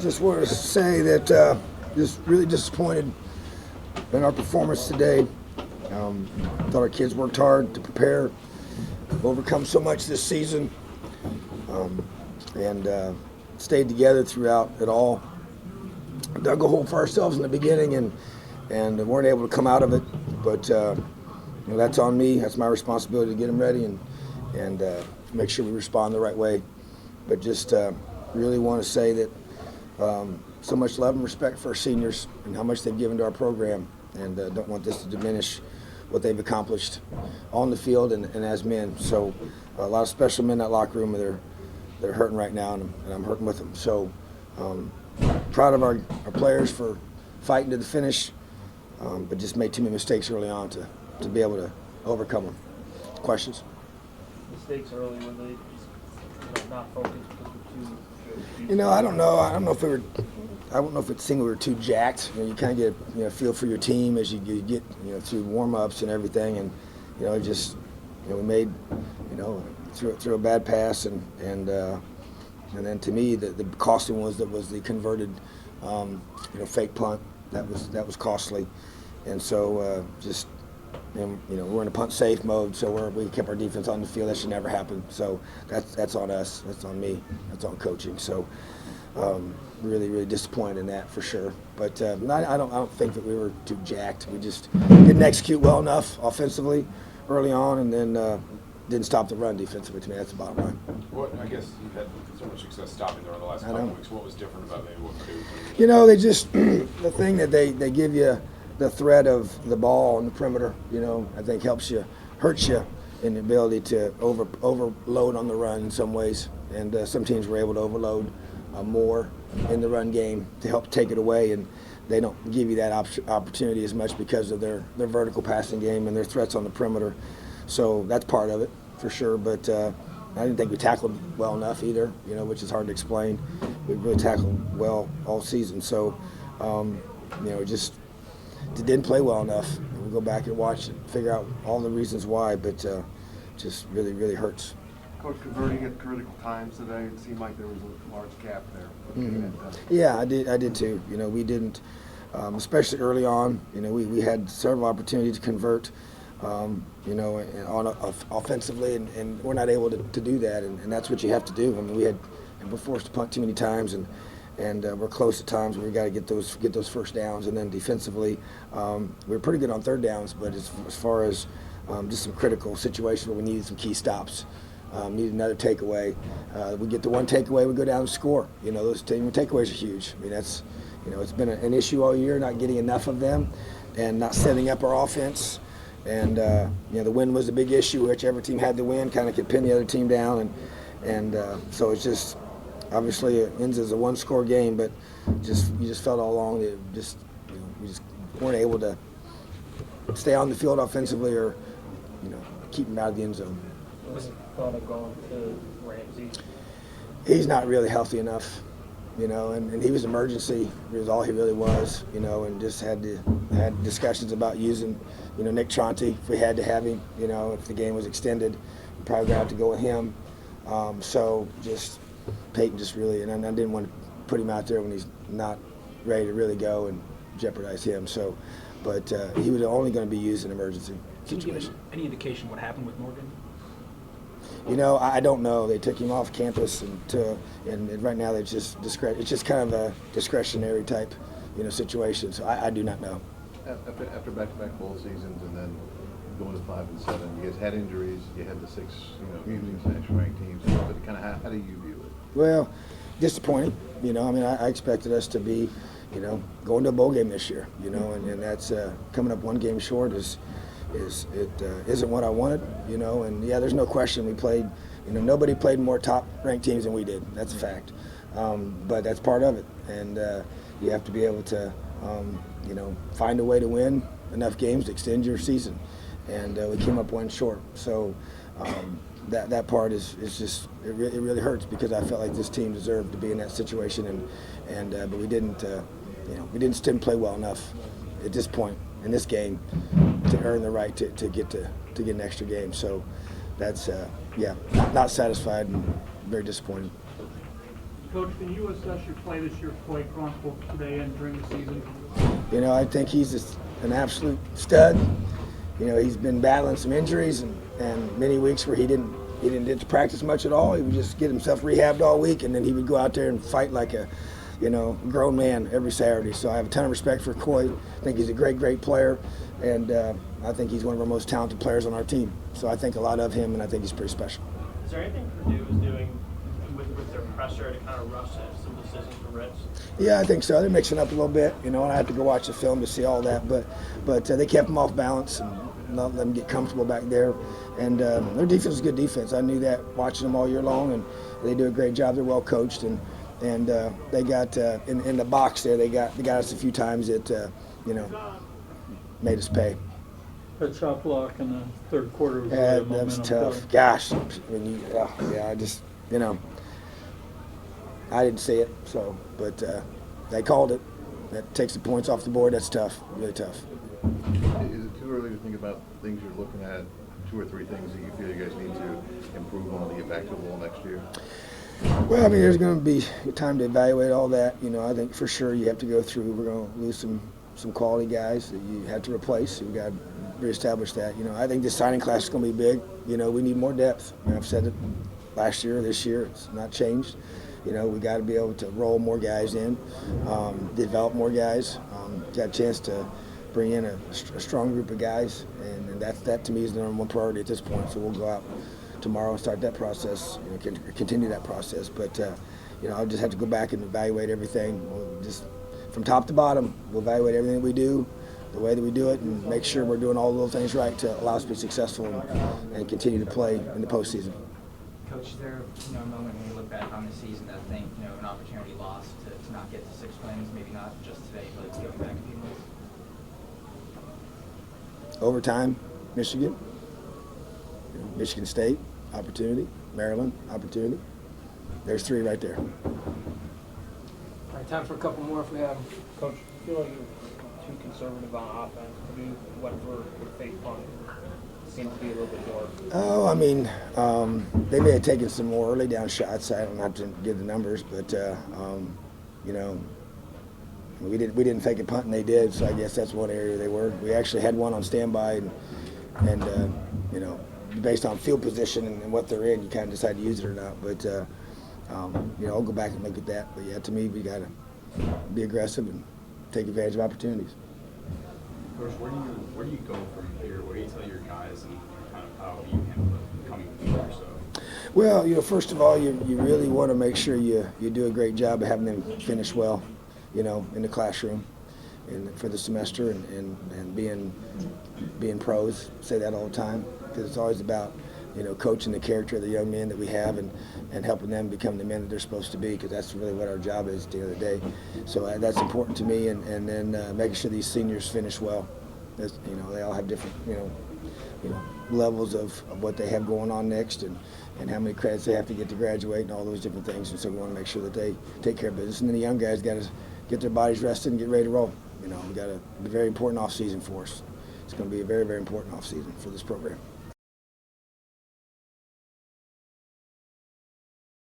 just wanted to say that just really disappointed in our performance today. Thought our kids worked hard to prepare, overcome so much this season, and stayed together throughout it all. Dug a hole for ourselves in the beginning and weren't able to come out of it. But that's on me. That's my responsibility to get them ready and make sure we respond the right way. But just really want to say that so much love and respect for our seniors and how much they've given to our program, and don't want this to diminish what they've accomplished on the field and as men. So a lot of special men in that locker room, they're hurting right now, and I'm hurting with them. So proud of our players for fighting to the finish, but just made too many mistakes early on to be able to overcome them. Questions? Mistakes early when they just not focused because we're too. I don't know. I don't know if it's single we were too jacked. You kind of get a feel for your team as you get through warm-ups and everything, and we made through a bad pass and then to me the costly one was the converted fake punt that was costly, and so we're in a punt safe mode, so we kept our defense on the field. That should never happen. So that's on us. That's on me. That's on coaching. So really disappointed in that for sure. But I don't think that we were too jacked. We just didn't execute well enough offensively early on, and then didn't stop the run defensively. To me, that's the bottom line. Well, I guess you've had so much success stopping there in the last couple of weeks. What was different about maybe what Purdue? They just the thing that they give you the threat of the ball on the perimeter. I think hurts you in the ability to overload on the run in some ways, and some teams were able to overload more in the run game to help take it away, and they don't give you that opportunity as much because of their vertical passing game and their threats on the perimeter. So that's part of it for sure, but I didn't think we tackled well enough either, which is hard to explain. We really tackled well all season, so just didn't play well enough. We'll go back and watch and figure out all the reasons why, but just really hurts. Coach, converting at critical times today, it seemed like there was a large gap there. Mm-hmm. Yeah, I did too. We didn't, especially early on. We had several opportunities to convert, offensively, and we're not able to do that, and that's what you have to do. We're forced to punt too many times, and we're close at times where we got to get those first downs, and then defensively, we were pretty good on third downs, but as far as just some critical situations where we needed some key stops. Needed another takeaway. We get the one takeaway, we go down and score. Those takeaways are huge. That's it's been an issue all year, not getting enough of them, and not setting up our offense. And the win was a big issue. Whichever team had the win, kind of could pin the other team down, and so it's just obviously it ends as a one-score game, but you just felt all along that we just weren't able to stay on the field offensively or keep them out of the end zone. What's the thought of going to Ramsey? He's not really healthy enough, and he was emergency. It was all he really was, and just had discussions about using, Nick Tronte if we had to have him, if the game was extended, we'd probably have to go with him. So just Peyton just really, and I didn't want to put him out there when he's not ready to really go and jeopardize him. So, but he was only going to be used in emergency situation. Any indication what happened with Morgan? I don't know. They took him off campus, and right now it's just kind of a discretionary type, situation. So I do not know. After back-to-back bowl seasons and then going to 5 and 7, you guys had injuries. You had the 6, national ranked teams. But kind of how do you view it? Well, disappointing. I expected us to be, going to a bowl game this year. And that's coming up one game short isn't what I wanted, and yeah, there's no question we played, nobody played more top-ranked teams than we did. That's a fact, but that's part of it, and you have to be able to, find a way to win enough games to extend your season, and we came up one short. So that part is just it really hurts because I felt like this team deserved to be in that situation, but we didn't play well enough at this point in this game to earn the right to get an extra game. So that's not satisfied and very disappointed. Coach, can you assess your play this year for Clay Chronicle today and during the season? You know, I think he's an absolute stud. You know, he's been battling some injuries and many weeks where he didn't get to practice much at all. He would just get himself rehabbed all week, and then he would go out there and fight like a, you know, grown man every Saturday. So I have a ton of respect for Coy. I think he's a great player, and I think he's one of our most talented players on our team. So I think a lot of him, and I think he's pretty special. Is there anything Purdue is doing with their pressure to kind of rush some decisions for Rich? Yeah, I think so. They're mixing up a little bit, you know, and I have to go watch the film to see all that. But they kept them off balance and not let them get comfortable back there. And their defense is good defense. I knew that watching them all year long, and they do a great job. They're well coached, and they got in the box there. They got us a few times that you know, made us pay. That shot block in the third quarter was Yeah, that was tough. Gosh, when you, I just, you know, I didn't see it, so, but they called it. That takes the points off the board. That's tough, really tough. Is it too early to think about things you're looking at, 2 or 3 things that you feel you guys need to improve on to get back to the bowl next year? Well, I mean, there's going to be time to evaluate all that. You know, I think for sure you have to go through. We're going to lose some quality guys that you have to replace. We've got to reestablish that. You know, I think this signing class is going to be big. You know, we need more depth. You know, I've said it last year, this year, it's not changed. You know, we got to be able to roll more guys in, develop more guys. Got a chance to bring in a strong group of guys, and that to me is the number one priority at this point. So we'll go out tomorrow and start that process, you know, continue that process. But you know, I'll just have to go back and evaluate everything. We'll just from top to bottom, we'll evaluate everything we do, the way that we do it, and make sure we're doing all the little things right to allow us to be successful and continue to play in the postseason. Coach, is there a moment when you look back on the season that think an opportunity lost to not get to 6 wins, maybe not just today, but going back a few months? Overtime, Michigan. You know, Michigan State, opportunity. Maryland, opportunity. There's 3 right there. All right, time for a couple more if we have them. Coach, I feel like you're too conservative on offense. Purdue went for fake punt. Seems to be a little bit more. Oh, I mean, they may have taken some more early down shots. I don't have to give the numbers, but you know, we didn't fake a punt, and they did. So I guess that's one area they were. We actually had one on standby, and you know, based on field position and what they're in, you kind of decide to use it or not. But you know, I'll go back and look at that. But yeah, to me, we got to be aggressive and take advantage of opportunities. Coach, where do you go from here? What do you tell your guys, and kind of how you handle the coming week or so? Well, you know, first of all, you really want to make sure you do a great job of having them finish well, you know, in the classroom and for the semester and being pros. Say that all the time, because it's always about, you know, coaching the character of the young men that we have and helping them become the men that they're supposed to be, because that's really what our job is at the end of the day. So that's important to me, and then making sure these seniors finish well. That's, you know, they all have different, you know, levels of what they have going on next and how many credits they have to get to graduate and all those different things. And so we want to make sure that they take care of business. And then the young guys got to get their bodies rested and get ready to roll. You know, we got a very important off season for us. It's going to be a very important off season for this program.